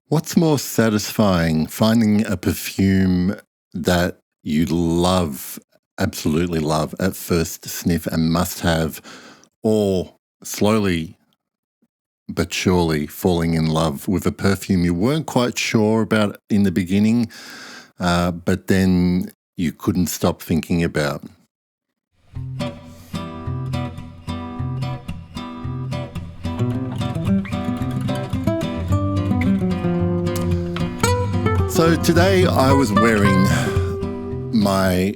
What's more satisfying, finding a perfume that you love, absolutely love at first sniff and must have, or slowly but surely falling in love with a perfume you weren't quite sure about in the beginning, but then you couldn't stop thinking about? So today I was wearing my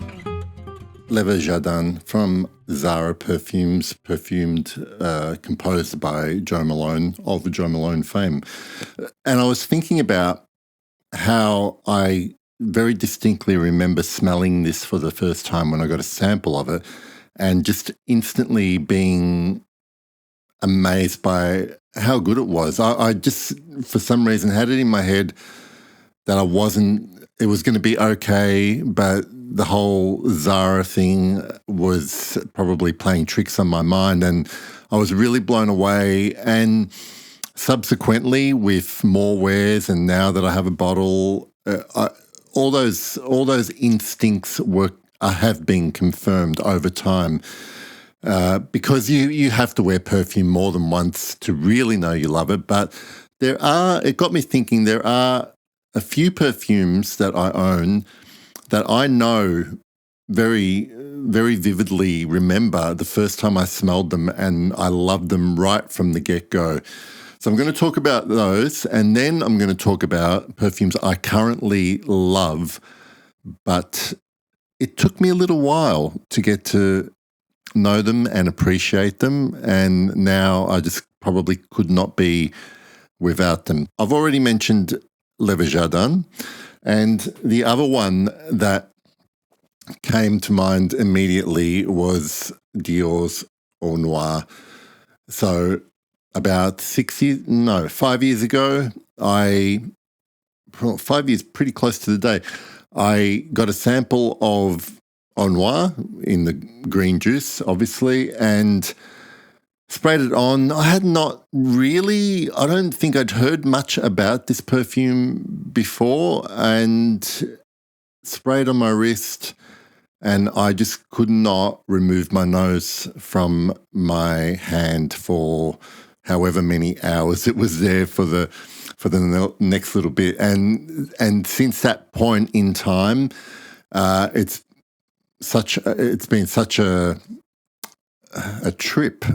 Leather Jardin from Zara Perfumes, composed by Joe Malone of the Joe Malone fame. And I was thinking about how I very distinctly remember smelling this for the first time when I got a sample of it and just instantly being amazed by how good it was. I just, for some reason, had it in my head that it was going to be okay, but the whole Zara thing was probably playing tricks on my mind, and I was really blown away. And subsequently, with more wares, and now that I have a bottle, all those instincts have been confirmed over time. Because you have to wear perfume more than once to really know you love it. But it got me thinking, there are a few perfumes that I own that I know very, very vividly remember the first time I smelled them, and I loved them right from the get-go. So I'm going to talk about those, and then I'm going to talk about perfumes I currently love, but it took me a little while to get to know them and appreciate them, and now I just probably could not be without them. I've already mentioned Leather Jardin, and the other one that came to mind immediately was Dior's Au Noir. So about 5 years ago, 5 years, pretty close to the day, I got a sample of Au Noir in the green juice, obviously, and sprayed it on. I don't think I'd heard much about this perfume before, and sprayed on my wrist, and I just could not remove my nose from my hand for however many hours it was there for the next little bit. And since that point in time, it's been such a trip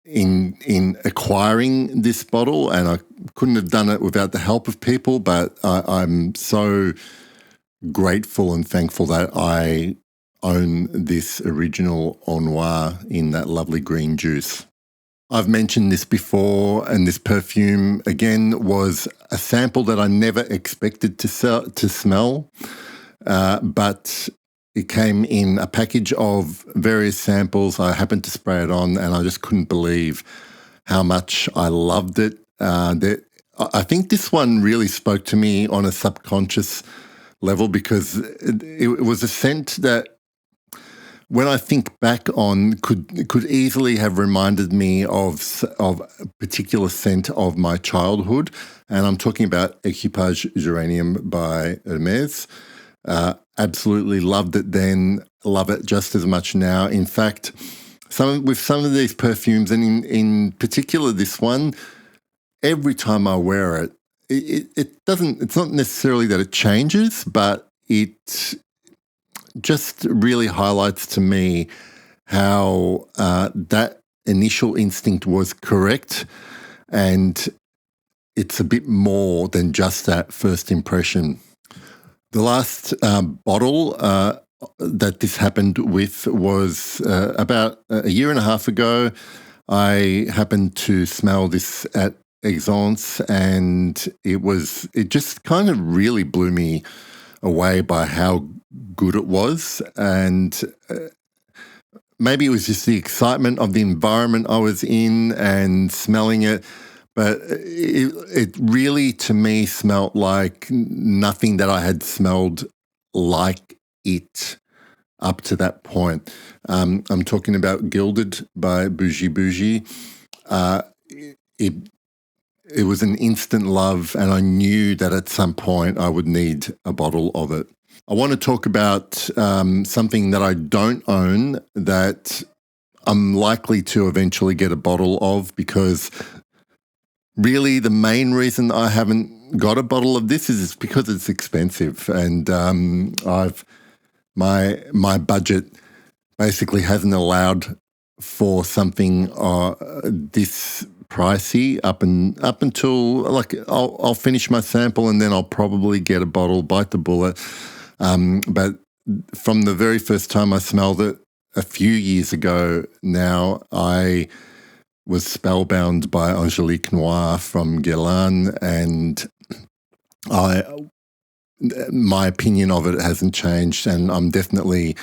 in acquiring this bottle, and I couldn't have done it without the help of people, but I'm so grateful and thankful that I own this original Au Noir in that lovely green juice. I've mentioned this before, and this perfume, again, was a sample that I never expected to smell, but it came in a package of various samples. I happened to spray it on, and I just couldn't believe how much I loved it. I think this one really spoke to me on a subconscious level, because it was a scent that, when I think back on, could easily have reminded me of a particular scent of my childhood. And I'm talking about Equipage Geranium by Hermès. Absolutely loved it then, love it just as much now. In fact, with some of these perfumes, and in particular this one, every time I wear it, it's not necessarily that it changes, but it just really highlights to me how that initial instinct was correct, and it's a bit more than just that first impression. The last bottle that this happened with was about a year and a half ago. I happened to smell this at Exance, and it just kind of really blew me away by how good it was. And maybe it was just the excitement of the environment I was in and smelling it, but it really, to me, smelled like nothing that I had smelled like it up to that point. I'm talking about Gilded by Bougie Bougie. it was an instant love, and I knew that at some point I would need a bottle of it. I want to talk about something that I don't own that I'm likely to eventually get a bottle of, because really the main reason I haven't got a bottle of this is because it's expensive, and my budget basically hasn't allowed for something this pricey up until like I'll finish my sample and then I'll probably get a bottle, bite the bullet. But from the very first time I smelled it a few years ago now, I was spellbound by Angelique Noir from Guerlain, and my opinion of it hasn't changed, and I'm definitely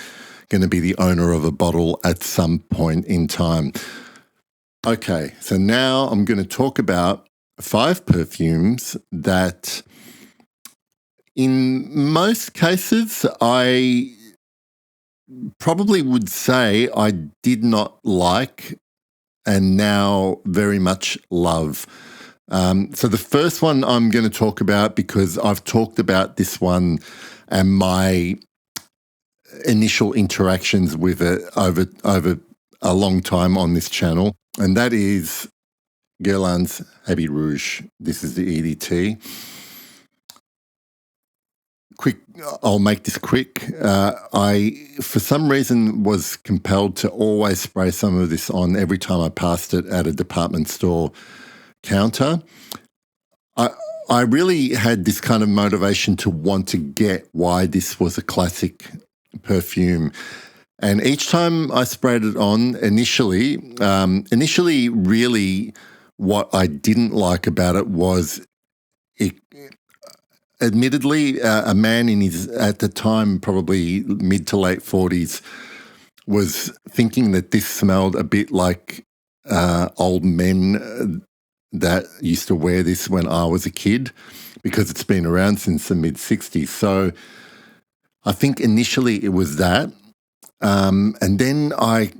going to be the owner of a bottle at some point in time. Okay, so now I'm going to talk about 5 perfumes that in most cases I probably would say I did not like and now very much love. So the first one I'm going to talk about, because I've talked about this one and my initial interactions with it over a long time on this channel, and that is Guerlain's Habit Rouge. This is the EDT. Quick, I'll make this quick. I, for some reason, was compelled to always spray some of this on every time I passed it at a department store counter. I really had this kind of motivation to want to get why this was a classic perfume. And each time I sprayed it on, initially, really what I didn't like about it was it, admittedly, a man in his, at the time, probably mid to late 40s, was thinking that this smelled a bit like old men that used to wear this when I was a kid, because it's been around since the mid 60s. So I think initially it was that. And then I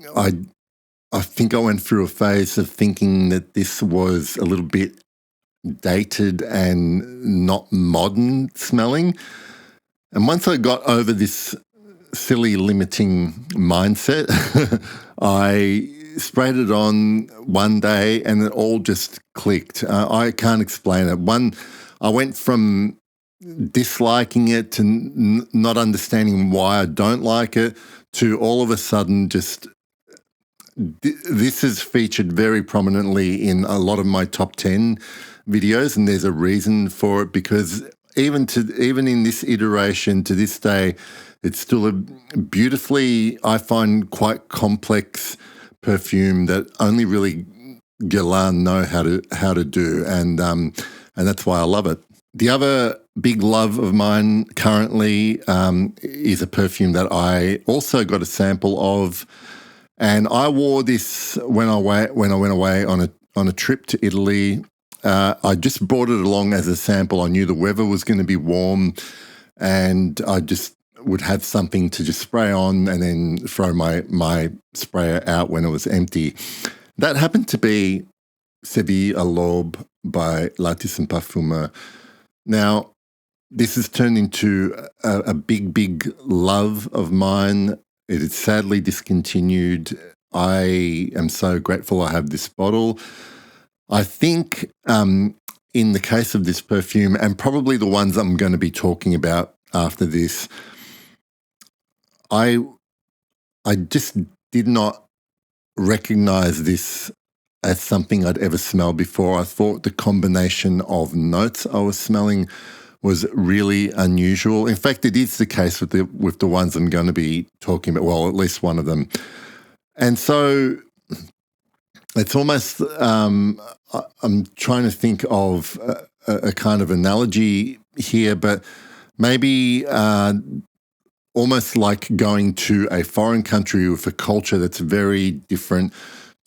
think I went through a phase of thinking that this was a little bit dated and not modern smelling. And once I got over this silly limiting mindset, I sprayed it on one day and it all just clicked. I can't explain it. I went from disliking it to not understanding why I don't like it, to all of a sudden just this is featured very prominently in a lot of my top 10 videos, and there's a reason for it, because even in this iteration to this day, it's still a beautifully, I find, quite complex perfume that only really Guerlain know how to do, and that's why I love it. The other big love of mine currently is a perfume that I also got a sample of, and I wore this when I went away on a trip to Italy. I just brought it along as a sample. I knew the weather was going to be warm, and I just would have something to just spray on and then throw my sprayer out when it was empty. That happened to be Séville à l'Aube by L'artiste and Perfume. Now, this has turned into a big love of mine. It is sadly discontinued. I am so grateful I have this bottle. I think in the case of this perfume, and probably the ones I'm going to be talking about after this, I just did not recognize this as something I'd ever smelled before. I thought the combination of notes I was smelling was really unusual. In fact, it is the case with the ones I'm going to be talking about, well, at least one of them. And so it's almost, I'm trying to think of a kind of analogy here, but maybe almost like going to a foreign country with a culture that's very different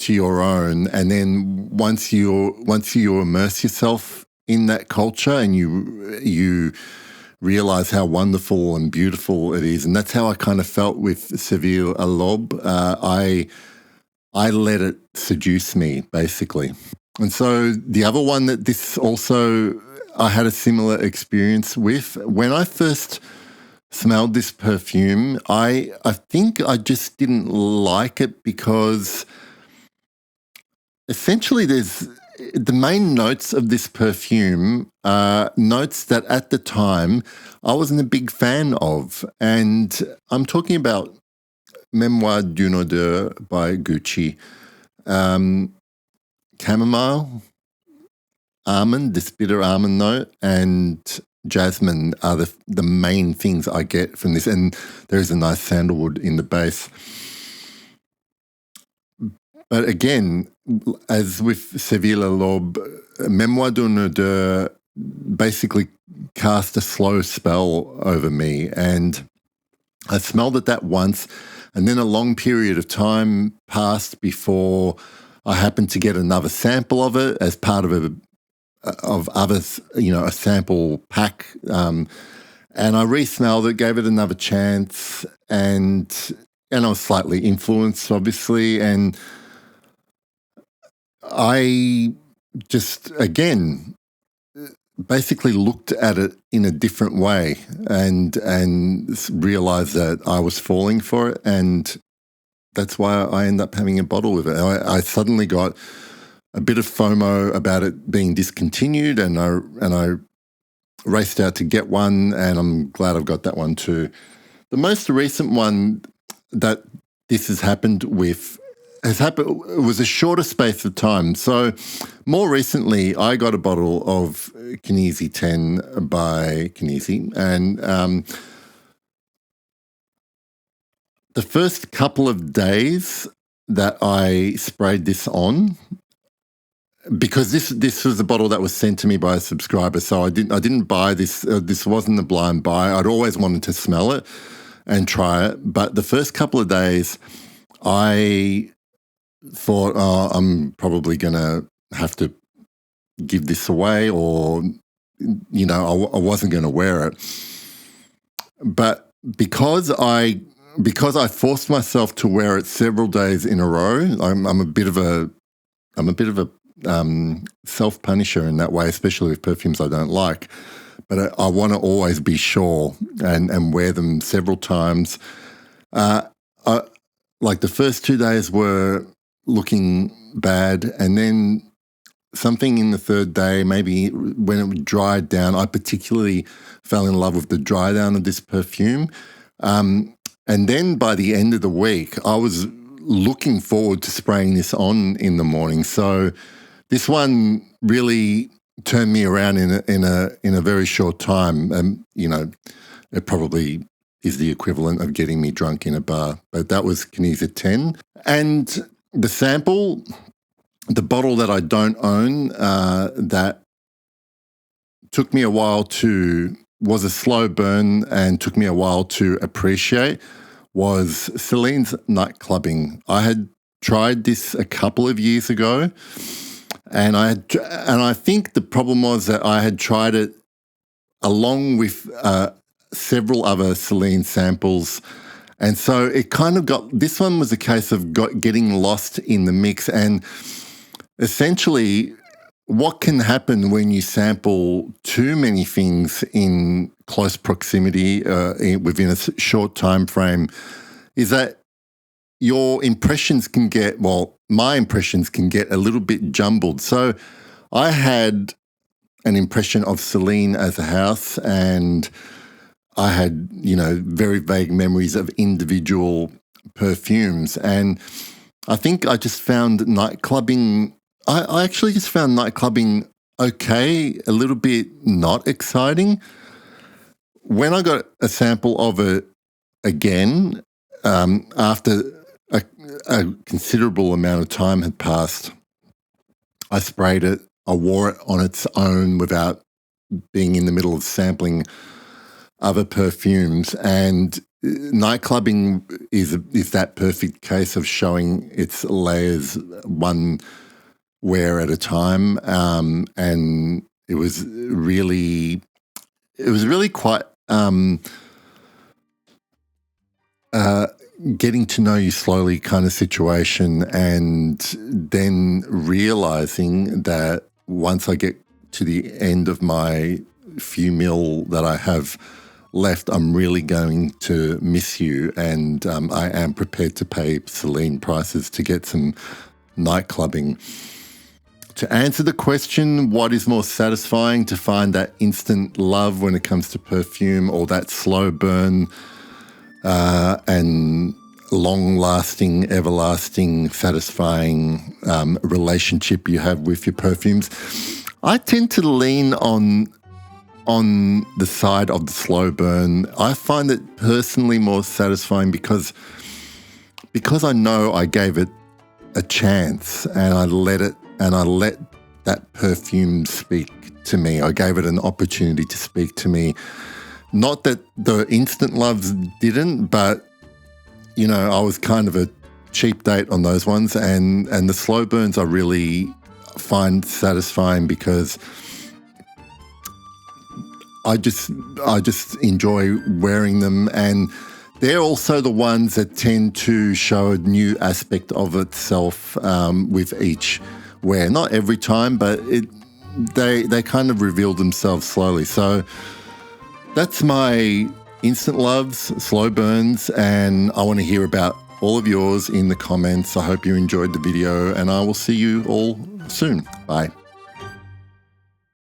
to your own, and then once you immerse yourself in that culture and you realize how wonderful and beautiful it is, and that's how I kind of felt with Séville à l'Aube. I let it seduce me, basically. And so the other one that this also, I had a similar experience with. When I first smelled this perfume, I think I just didn't like it because essentially there's the main notes of this perfume are notes that at the time I wasn't a big fan of. And I'm talking about Memoir d'une odeur by Gucci. Chamomile, almond, this bitter almond note, and jasmine are the main things I get from this. And there is a nice sandalwood in the base. But again, as with Sevilla Lob, Memoir d'une odeur basically cast a slow spell over me. And I smelled it that once, and then a long period of time passed before I happened to get another sample of it as part of a sample pack. And I re-smelled it, gave it another chance, and I was slightly influenced, obviously, and I just, again, basically looked at it in a different way and realized that I was falling for it, and that's why I ended up having a bottle of it. I suddenly got a bit of FOMO about it being discontinued, and I raced out to get one, and I'm glad I've got that one too. The most recent one that this has happened with it was a shorter space of time. So more recently, I got a bottle of Kinesi 10 by Kinesi, and the first couple of days that I sprayed this on, because this was a bottle that was sent to me by a subscriber, so I didn't buy this. This wasn't a blind buy. I'd always wanted to smell it and try it, but the first couple of days, I thought, oh, I'm probably going to have to give this away, or, I wasn't going to wear it. But because I forced myself to wear it several days in a row, I'm a bit of a self-punisher in that way, especially with perfumes I don't like. But I want to always be sure and wear them several times. Like the first 2 days were looking bad, and then something in the third day, maybe when it dried down, I particularly fell in love with the dry down of this perfume. And then by the end of the week, I was looking forward to spraying this on in the morning. So this one really turned me around in a very short time. And it probably is the equivalent of getting me drunk in a bar. But that was Kinesi 10. And the sample, the bottle that I don't own, that took me a while was a slow burn and took me a while to appreciate, was Celine's Night Clubbing. I had tried this a couple of years ago, and I think the problem was that I had tried it along with several other Celine samples. And so it kind of this one was a case of getting lost in the mix. And essentially, what can happen when you sample too many things in close proximity within a short time frame is that your impressions my impressions can get a little bit jumbled. So I had an impression of Celine as a house, and I had, very vague memories of individual perfumes. And I think I just found night clubbing, I actually just found night clubbing okay, a little bit not exciting. When I got a sample of it again, after a considerable amount of time had passed, I sprayed it, I wore it on its own without being in the middle of sampling other perfumes, and night clubbing is that perfect case of showing its layers one wear at a time, and it was really quite getting to know you slowly kind of situation, and then realizing that once I get to the end of my few mil that I have left, I'm really going to miss you, and I am prepared to pay Celine prices to get some night clubbing. To answer the question, what is more satisfying, to find that instant love when it comes to perfume, or that slow burn and long-lasting, everlasting, satisfying relationship you have with your perfumes? I tend to lean on the side of the slow burn. I find it personally more satisfying because I know I gave it a chance, and I let that perfume speak to me. I gave it an opportunity to speak to me. Not that the instant loves didn't, but I was kind of a cheap date on those ones, and the slow burns I really find satisfying because I just enjoy wearing them, and they're also the ones that tend to show a new aspect of itself with each wear. Not every time, but they kind of reveal themselves slowly. So that's my instant loves, slow burns, and I want to hear about all of yours in the comments. I hope you enjoyed the video, and I will see you all soon. Bye.